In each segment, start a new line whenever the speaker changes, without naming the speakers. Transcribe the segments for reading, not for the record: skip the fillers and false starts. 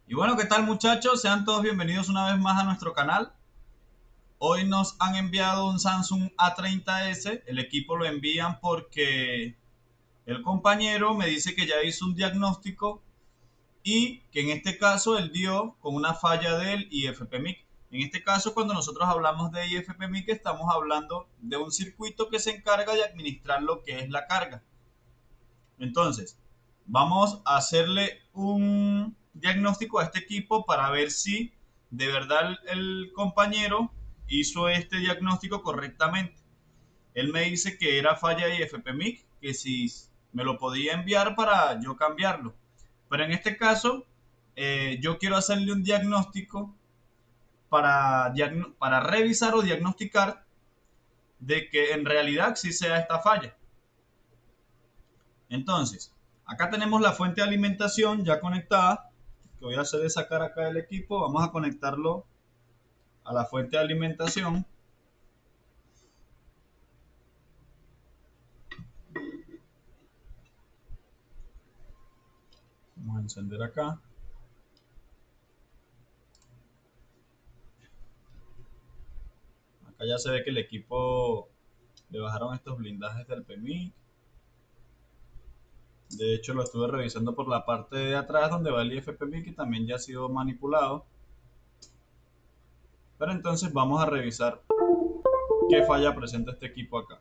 Y bueno, ¿qué tal muchachos? Sean todos bienvenidos una vez más a nuestro canal. Hoy nos han enviado un Samsung A30s. El equipo lo envían porque el compañero me dice que ya hizo un diagnóstico y que en este caso él dio con una falla del IFPMIC. En este caso, cuando nosotros hablamos de IFPMIC, estamos hablando de un circuito que se encarga de administrar lo que es la carga. Entonces, vamos a hacerle un diagnóstico a este equipo para ver si de verdad el compañero hizo este diagnóstico correctamente. Él me dice que era falla de IFPMIC, que si me lo podía enviar para yo cambiarlo. Pero en este caso, yo quiero hacerle un diagnóstico para revisar o diagnosticar de que en realidad sí sea esta falla. Entonces, acá tenemos la fuente de alimentación ya conectada. Lo que voy a hacer es sacar acá el equipo. Vamos a conectarlo a la fuente de alimentación. Vamos a encender acá. Acá ya se ve que el equipo le bajaron estos blindajes del PMI. De hecho, lo estuve revisando por la parte de atrás donde va el IFPMI, que también ya ha sido manipulado. Pero entonces vamos a revisar qué falla presenta este equipo acá.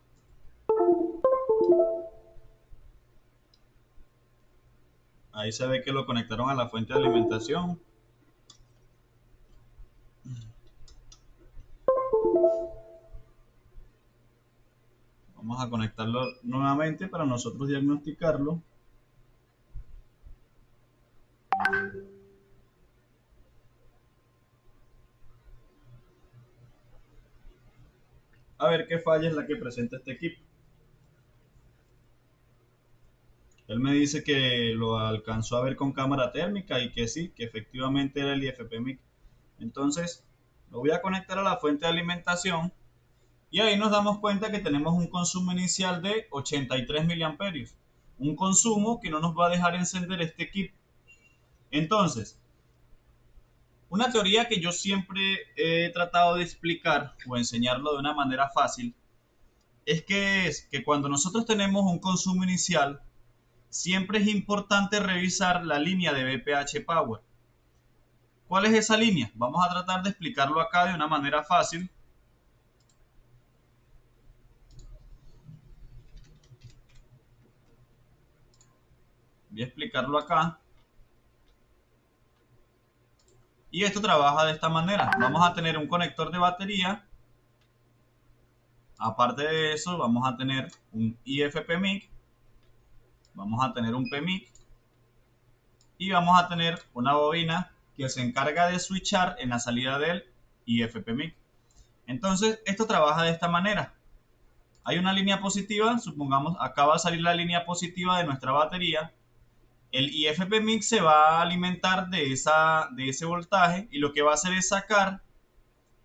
Ahí se ve que lo conectaron a la fuente de alimentación. Vamos a conectarlo nuevamente para nosotros diagnosticarlo. A ver qué falla es la que presenta este equipo. Él me dice que lo alcanzó a ver con cámara térmica y que sí, que efectivamente era el IFPMIC. Entonces, lo voy a conectar a la fuente de alimentación y ahí nos damos cuenta que tenemos un consumo inicial de 83 miliamperios. Un consumo que no nos va a dejar encender este equipo. Entonces, una teoría que yo siempre he tratado de explicar o enseñarlo de una manera fácil es que cuando nosotros tenemos un consumo inicial, siempre es importante revisar la línea de BPH Power. ¿Cuál es esa línea? Vamos a tratar de explicarlo acá de una manera fácil. Voy a explicarlo acá. Y esto trabaja de esta manera. Vamos a tener un conector de batería. Aparte de eso, vamos a tener un IFPMIC. Vamos a tener un PMIC. Y vamos a tener una bobina que se encarga de switchar en la salida del IFPMIC. Entonces, esto trabaja de esta manera. Hay una línea positiva, supongamos acá va a salir la línea positiva de nuestra batería. El IFPMIC se va a alimentar de ese voltaje y lo que va a hacer es sacar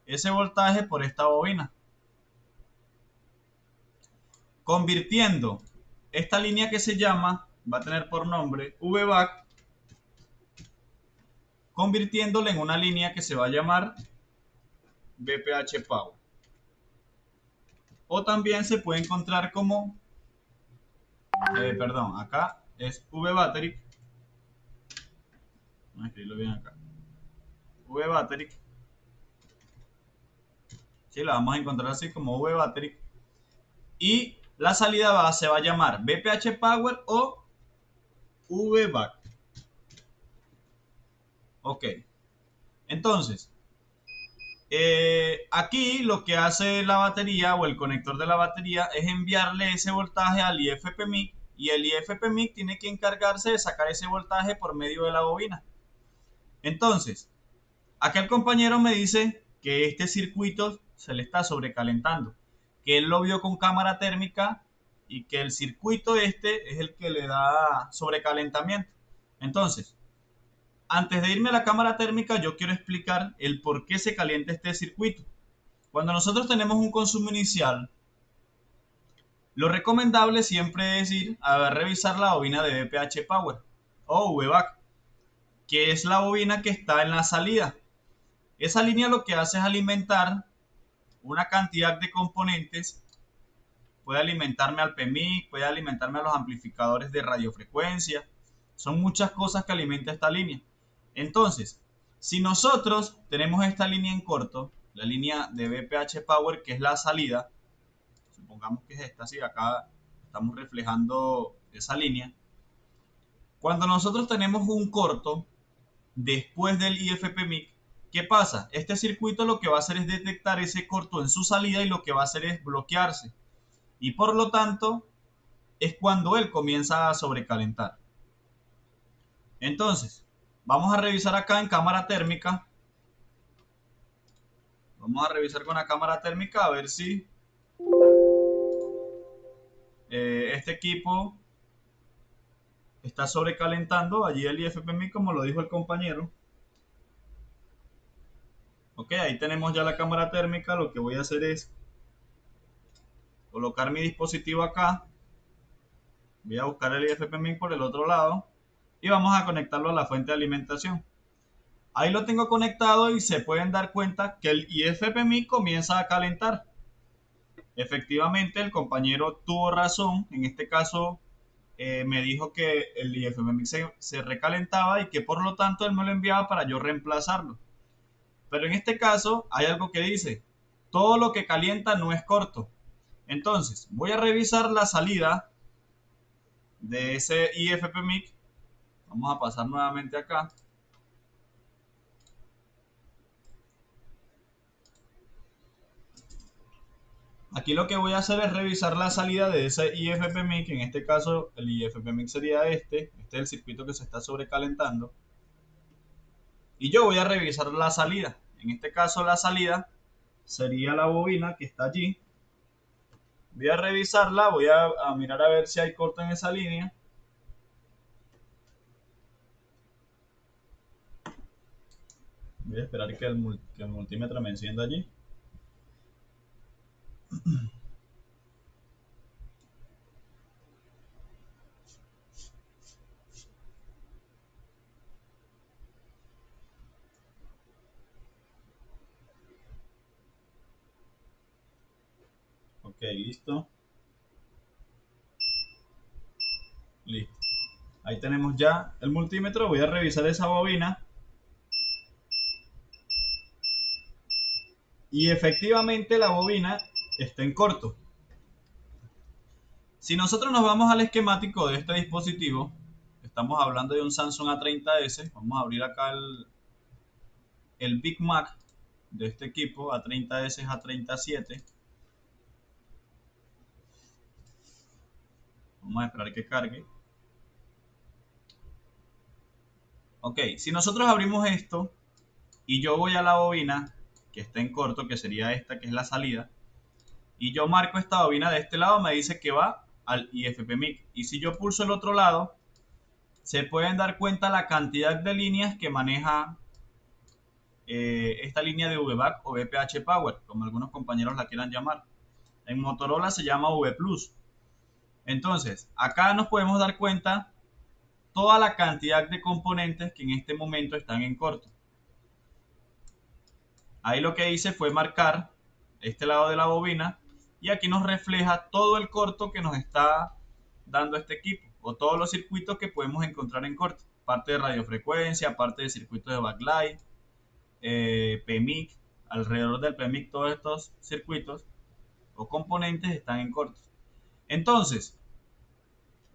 ese voltaje por esta bobina, convirtiendo esta línea que se llama, va a tener por nombre VBAC, convirtiéndola en una línea que se va a llamar BPH Power. O también se puede encontrar como, perdón, acá es V Battery. Vamos a escribirlo bien acá. V Battery. Sí, la vamos a encontrar así como V Battery. Y la salida se va a llamar BPH Power o VBAC. Ok. Entonces, aquí lo que hace la batería o el conector de la batería es enviarle ese voltaje al IFPMIC y el IFPMIC tiene que encargarse de sacar ese voltaje por medio de la bobina. Entonces, acá el compañero me dice que este circuito se le está sobrecalentando, que él lo vio con cámara térmica y que el circuito este es el que le da sobrecalentamiento. Entonces, antes de irme a la cámara térmica, yo quiero explicar el por qué se calienta este circuito. Cuando nosotros tenemos un consumo inicial, lo recomendable siempre es ir a revisar la bobina de BPH Power o VBAC. que es la bobina que está en la salida. Esa línea lo que hace es alimentar una cantidad de componentes. Puede alimentarme al PMIC, puede alimentarme a los amplificadores de radiofrecuencia. Son muchas cosas que alimenta esta línea. Entonces, si nosotros tenemos esta línea en corto, la línea de BPH Power, que es la salida, supongamos que es esta, sí, acá estamos reflejando esa línea. Cuando nosotros tenemos un corto después del IFPMIC, ¿qué pasa? Este circuito lo que va a hacer es detectar ese corto en su salida y lo que va a hacer es bloquearse. Y por lo tanto, es cuando él comienza a sobrecalentar. Entonces, vamos a revisar acá en cámara térmica. Vamos a revisar con la cámara térmica a ver si este equipo está sobrecalentando. Allí el IFPMI, como lo dijo el compañero. Ok, ahí tenemos ya la cámara térmica. Lo que voy a hacer es colocar mi dispositivo acá. Voy a buscar el IFPMI por el otro lado. Y vamos a conectarlo a la fuente de alimentación. Ahí lo tengo conectado y se pueden dar cuenta que el IFPMI comienza a calentar. Efectivamente, el compañero tuvo razón. En este caso, me dijo que el IFPMI se recalentaba y que por lo tanto él me lo enviaba para yo reemplazarlo. Pero en este caso hay algo que dice, todo lo que calienta no es corto. Entonces, voy a revisar la salida de ese IFPMIC. Vamos a pasar nuevamente acá. Aquí lo que voy a hacer es revisar la salida de ese IFPMIC, que en este caso el IFPMIC sería este es el circuito que se está sobrecalentando. Y yo voy a revisar la salida. En este caso la salida sería la bobina que está allí. Voy a revisarla, voy a mirar a ver si hay corto en esa línea. Voy a esperar que el multímetro me encienda allí. Ok, listo. Listo. Ahí tenemos ya el multímetro. Voy a revisar esa bobina. Y efectivamente la bobina está en corto. Si nosotros nos vamos al esquemático de este dispositivo, estamos hablando de un Samsung A30S. Vamos a abrir acá el Big Mac de este equipo, A30S, A37. Vamos a esperar que cargue. Ok, si nosotros abrimos esto y yo voy a la bobina que está en corto, que sería esta, que es la salida, y yo marco esta bobina de este lado, me dice que va al IFPMIC. Y si yo pulso el otro lado, se pueden dar cuenta la cantidad de líneas que maneja esta línea de VBAC o VPH Power, como algunos compañeros la quieran llamar. En Motorola se llama V Plus. Entonces, acá nos podemos dar cuenta toda la cantidad de componentes que en este momento están en corto. Ahí lo que hice fue marcar este lado de la bobina y aquí nos refleja todo el corto que nos está dando este equipo o todos los circuitos que podemos encontrar en corto. Parte de radiofrecuencia, parte de circuitos de backlight, PMIC, alrededor del PMIC todos estos circuitos o componentes están en corto. Entonces,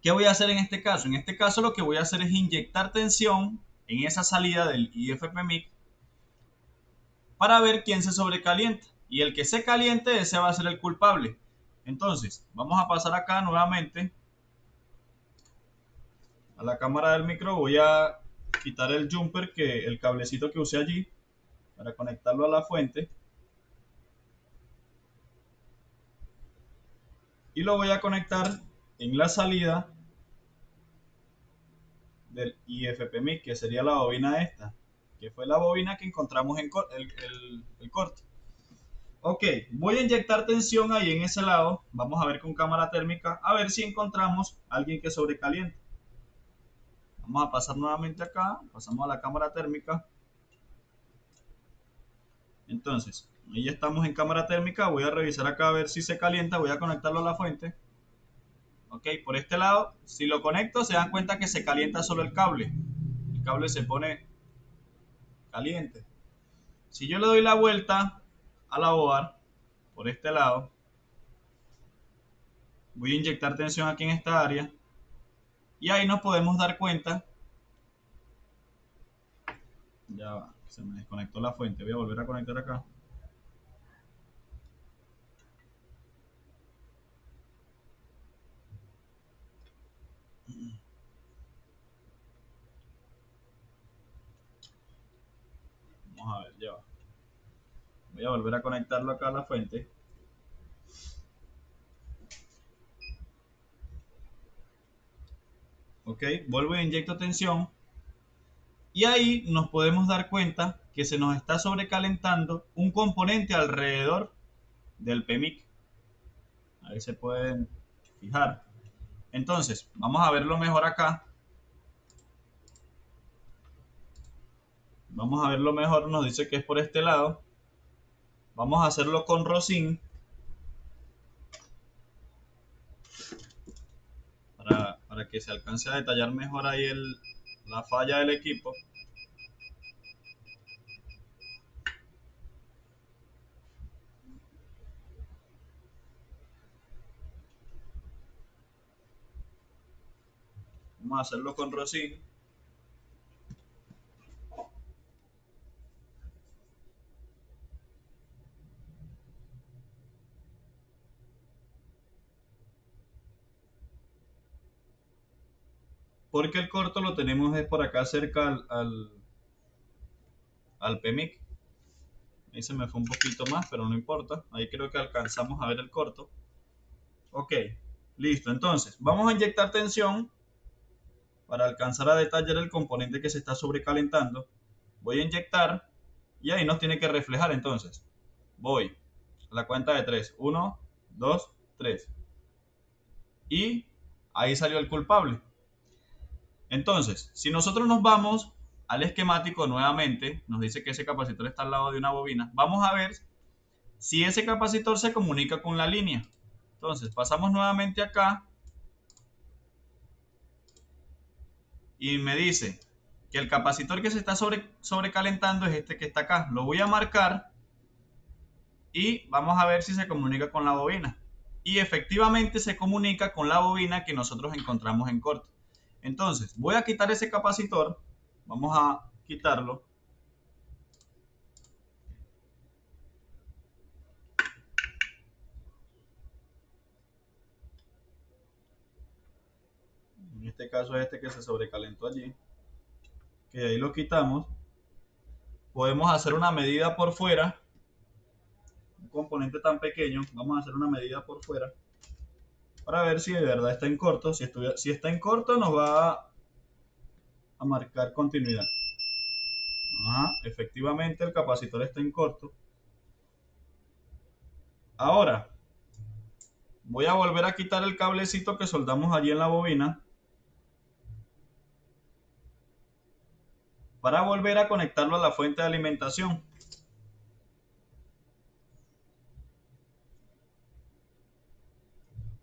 ¿qué voy a hacer en este caso? En este caso lo que voy a hacer es inyectar tensión en esa salida del IFPMIC para ver quién se sobrecalienta. Y el que se caliente, ese va a ser el culpable. Entonces, vamos a pasar acá nuevamente a la cámara del micro. Voy a quitar el jumper, el cablecito que usé allí, para conectarlo a la fuente. Y lo voy a conectar en la salida del IFPMIC, que sería la bobina esta, que fue la bobina que encontramos en el corte. Ok, voy a inyectar tensión ahí en ese lado. Vamos a ver con cámara térmica, a ver si encontramos a alguien que sobrecaliente. Vamos a pasar nuevamente acá, pasamos a la cámara térmica. Entonces, ahí ya estamos en cámara térmica, voy a revisar acá a ver si se calienta, voy a conectarlo a la fuente. Ok, por este lado, si lo conecto, se dan cuenta que se calienta solo el cable. El cable se pone caliente. Si yo le doy la vuelta a la board, por este lado, voy a inyectar tensión aquí en esta área. Y ahí nos podemos dar cuenta. Ya va, se me desconectó la fuente, voy a volver a conectar acá. Vamos a ver, ya va. Voy a volver a conectarlo acá a la fuente. Ok, vuelvo e inyecto tensión. Y ahí nos podemos dar cuenta que se nos está sobrecalentando un componente alrededor del PMIC. Ahí se pueden fijar. Entonces, vamos a verlo mejor acá. Vamos a verlo mejor, nos dice que es por este lado. Vamos a hacerlo con Rosin para que se alcance a detallar mejor ahí la falla del equipo. Vamos a hacerlo con Rosin. Porque el corto lo tenemos es por acá cerca al PMIC. Ahí se me fue un poquito más, pero no importa. Ahí creo que alcanzamos a ver el corto. Ok, listo. Entonces, vamos a inyectar tensión para alcanzar a detallar el componente que se está sobrecalentando. Voy a inyectar y ahí nos tiene que reflejar. Entonces, voy a la cuenta de 3. 1, 2, 3. Y ahí salió el culpable. Entonces, si nosotros nos vamos al esquemático nuevamente, nos dice que ese capacitor está al lado de una bobina. Vamos a ver si ese capacitor se comunica con la línea. Entonces, pasamos nuevamente acá y me dice que el capacitor que se está sobrecalentando es este que está acá. Lo voy a marcar y vamos a ver si se comunica con la bobina. Y efectivamente se comunica con la bobina que nosotros encontramos en corto. Entonces, voy a quitar ese capacitor. Vamos a quitarlo. En este caso es este que se sobrecalentó allí. Que ahí lo quitamos. Podemos hacer una medida por fuera. Un componente tan pequeño. Vamos a hacer una medida por fuera. Para ver si de verdad está en corto. Si está en corto nos va a marcar continuidad. Ajá, efectivamente el capacitor está en corto. Ahora, voy a volver a quitar el cablecito que soldamos allí en la bobina. Para volver a conectarlo a la fuente de alimentación.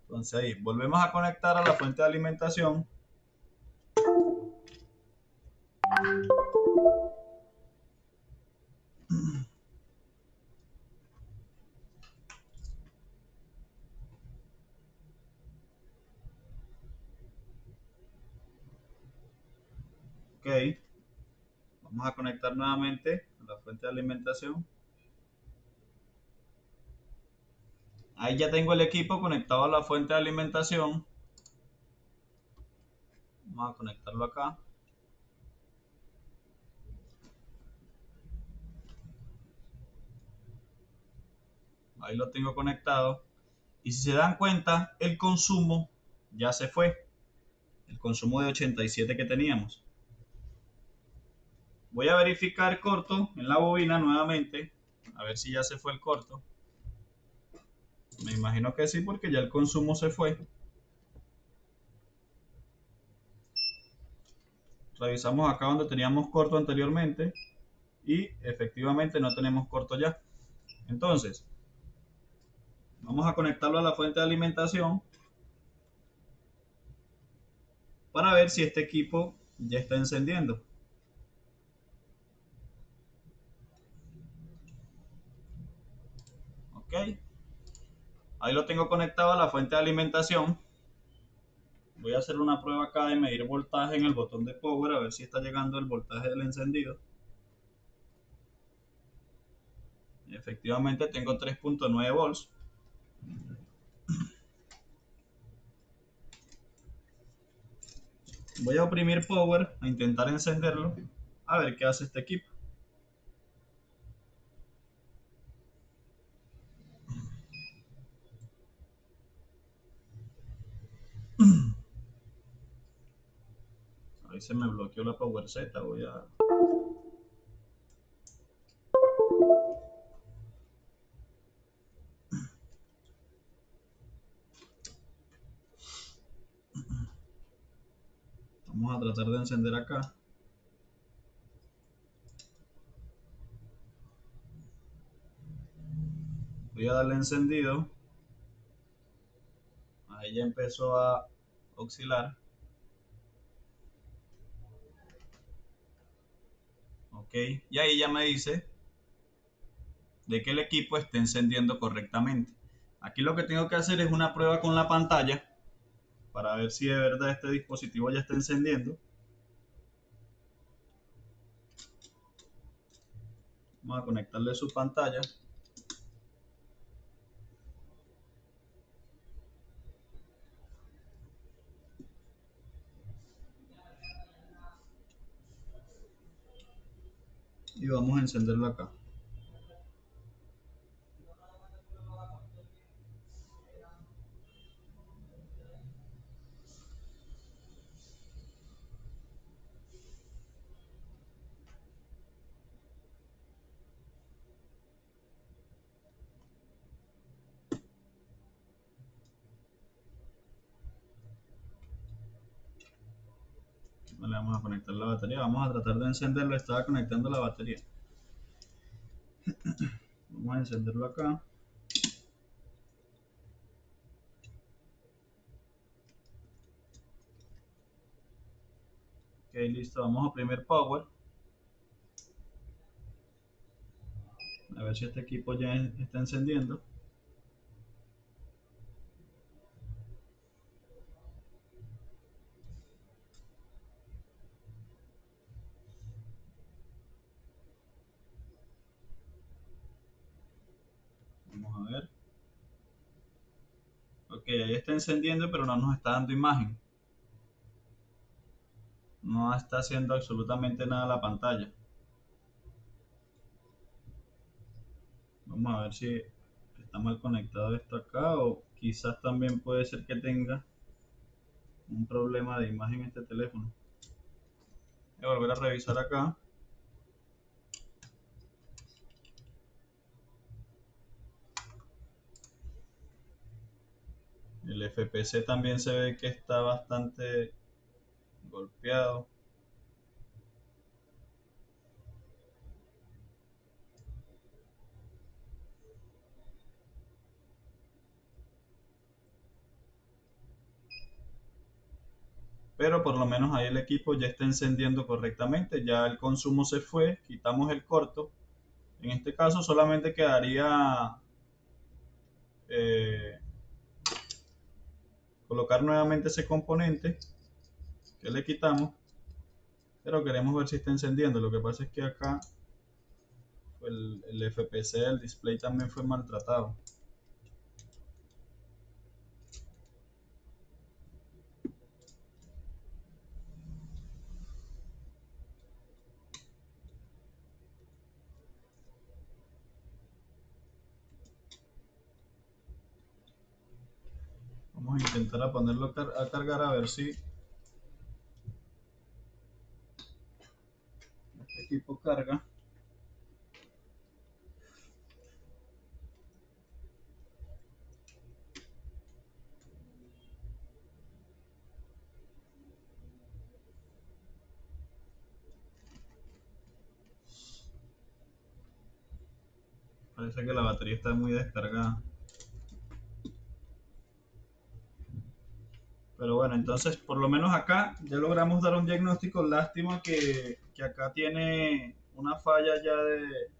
Entonces ahí, volvemos a conectar a la fuente de alimentación. Ok. Vamos a conectar nuevamente a la fuente de alimentación. Ahí ya tengo el equipo conectado a la fuente de alimentación. Vamos a conectarlo acá. Ahí lo tengo conectado. Y si se dan cuenta, el consumo ya se fue. El consumo de 87 que teníamos. Voy a verificar corto en la bobina nuevamente. A ver si ya se fue el corto. Me imagino que sí, porque ya el consumo se fue. Revisamos acá donde teníamos corto anteriormente y efectivamente no tenemos corto ya. Entonces, vamos a conectarlo a la fuente de alimentación para ver si este equipo ya está encendiendo. Ok, ahí lo tengo conectado a la fuente de alimentación. Voy a hacer una prueba acá de medir voltaje en el botón de power a ver si está llegando el voltaje del encendido. Y efectivamente tengo 3.9 volts. Voy a oprimir power, a intentar encenderlo, a ver qué hace este equipo. Ahí se me bloqueó la power Z, voy a... Vamos a tratar de encender acá. Voy a darle encendido. Ahí ya empezó a oscilar. Ok, y ahí ya me dice de que el equipo esté encendiendo correctamente. Aquí lo que tengo que hacer es una prueba con la pantalla para ver si de verdad este dispositivo ya está encendiendo. Vamos a conectarle su pantalla. Y vamos a encenderlo acá. Le vamos a conectar la batería. Vamos a tratar de encenderlo. Estaba conectando la batería. Vamos a encenderlo acá. Ok, listo. Vamos a oprimir power. A ver si este equipo ya está encendiendo. Vamos a ver. Ok, ahí está encendiendo, pero no nos está dando imagen. No está haciendo absolutamente nada la pantalla. Vamos a ver si está mal conectado esto acá o quizás también puede ser que tenga un problema de imagen este teléfono. Voy a volver a revisar acá. El FPS también se ve que está bastante golpeado. Pero por lo menos ahí el equipo ya está encendiendo correctamente. Ya el consumo se fue, quitamos el corto. En este caso solamente quedaría eh, colocar nuevamente ese componente que le quitamos, pero queremos ver si está encendiendo. Lo que pasa es que acá el FPS del display también fue maltratado. Vamos a intentar a ponerlo a cargar a ver si este equipo carga. Parece que la batería está muy descargada. Pero bueno, entonces por lo menos acá ya logramos dar un diagnóstico. Lástima que acá tiene una falla ya de...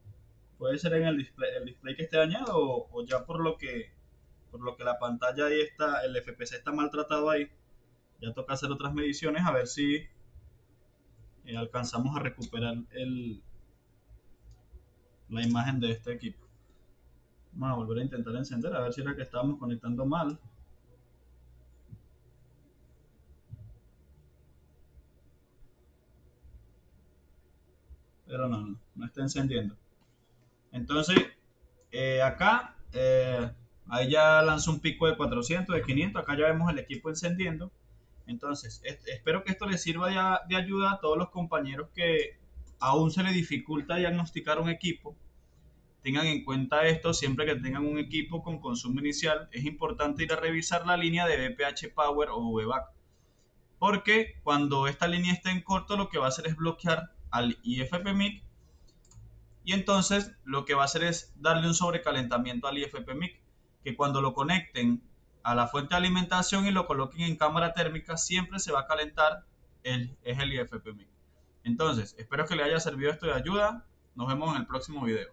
Puede ser en el display que esté dañado o ya por lo que la pantalla ahí está, el FPS está maltratado ahí. Ya toca hacer otras mediciones a ver si alcanzamos a recuperar la imagen de este equipo. Vamos a volver a intentar encender a ver si era que estábamos conectando mal. Pero no está encendiendo. Entonces, acá, ahí ya lanzó un pico de 400, de 500. Acá ya vemos el equipo encendiendo. Entonces, espero que esto les sirva de ayuda a todos los compañeros que aún se les dificulta diagnosticar un equipo. Tengan en cuenta esto, siempre que tengan un equipo con consumo inicial, es importante ir a revisar la línea de VPH Power o VBAC. Porque cuando esta línea está en corto, lo que va a hacer es bloquear al IFPMIC y entonces lo que va a hacer es darle un sobrecalentamiento al IFPMIC, que cuando lo conecten a la fuente de alimentación y lo coloquen en cámara térmica, siempre se va a calentar es el IFPMIC. Entonces, espero que le haya servido esto de ayuda. Nos vemos en el próximo video.